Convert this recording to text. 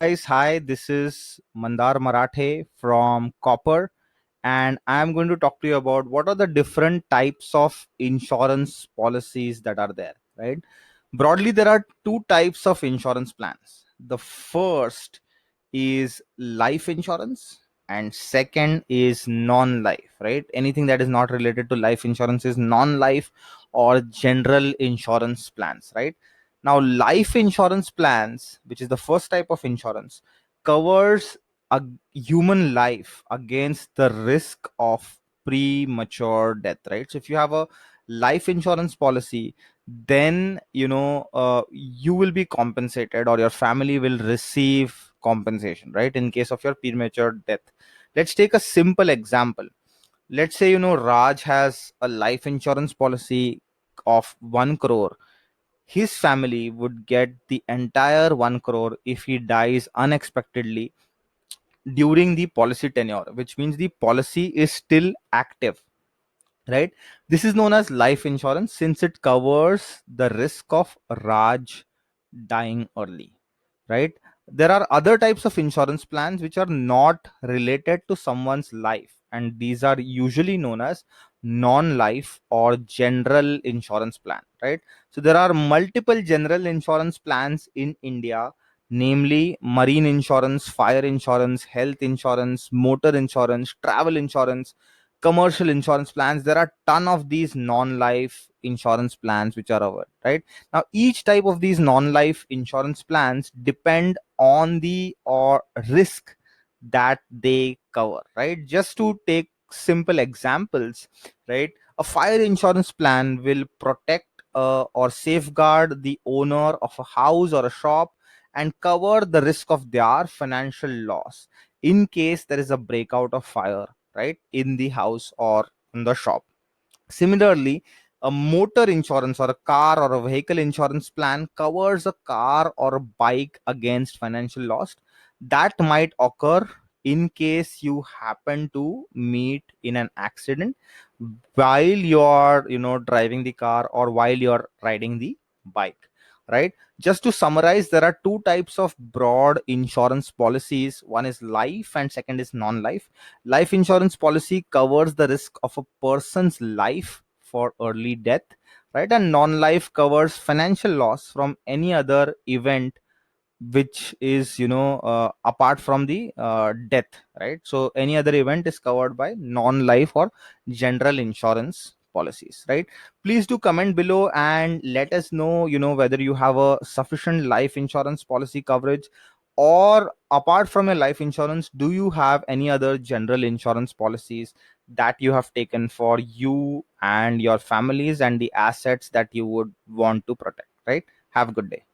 Guys, hi, this is Mandar Marathe from Copper, and I'm going to talk to you about what are the different types of insurance policies that are there, right? Broadly, there are two types of insurance plans. The first is life insurance, and second is non-life, right? Anything that is not related to life insurance is non-life or general insurance plans, right? Now, life insurance plans, which is the first type of insurance, covers a human life against the risk of premature death, right? So if you have a life insurance policy, then you will be compensated, or your family will receive compensation, right, in case of your premature death. Let's take a simple example. Let's say Raj has a life insurance policy of 1 crore. His family would get the entire 1 crore if he dies unexpectedly during the policy tenure, which means the policy is still active, right? This is known as life insurance since it covers the risk of Raj dying early, right? There are other types of insurance plans which are not related to someone's life, and these are usually known as non-life or general insurance plan, right? So there are multiple general insurance plans in India, namely marine insurance, fire insurance, health insurance, motor insurance, travel insurance, commercial insurance plans. There are ton of these non-life insurance plans which are over, right? Now each type of these non-life insurance plans depend on the or risk that they cover, right? Just to take simple examples, right? A fire insurance plan will protect or safeguard the owner of a house or a shop and cover the risk of their financial loss in case there is a breakout of fire, right, in the house or in the shop. Similarly, a motor insurance or a car or a vehicle insurance plan covers a car or a bike against financial loss that might occur in case you happen to meet in an accident while you are driving the car or while you are riding the bike, right? Just to summarize, there are two types of broad insurance policies. One is life and second is non-life. Life insurance policy covers the risk of a person's life for early death, right? And non-life covers financial loss from any other event which is apart from the death, right? So any other event is covered by non-life or general insurance policies, right? Please do comment below and let us know whether you have a sufficient life insurance policy coverage, or apart from your life insurance, do you have any other general insurance policies that you have taken for you and your families and the assets that you would want to protect, right? Have a good day.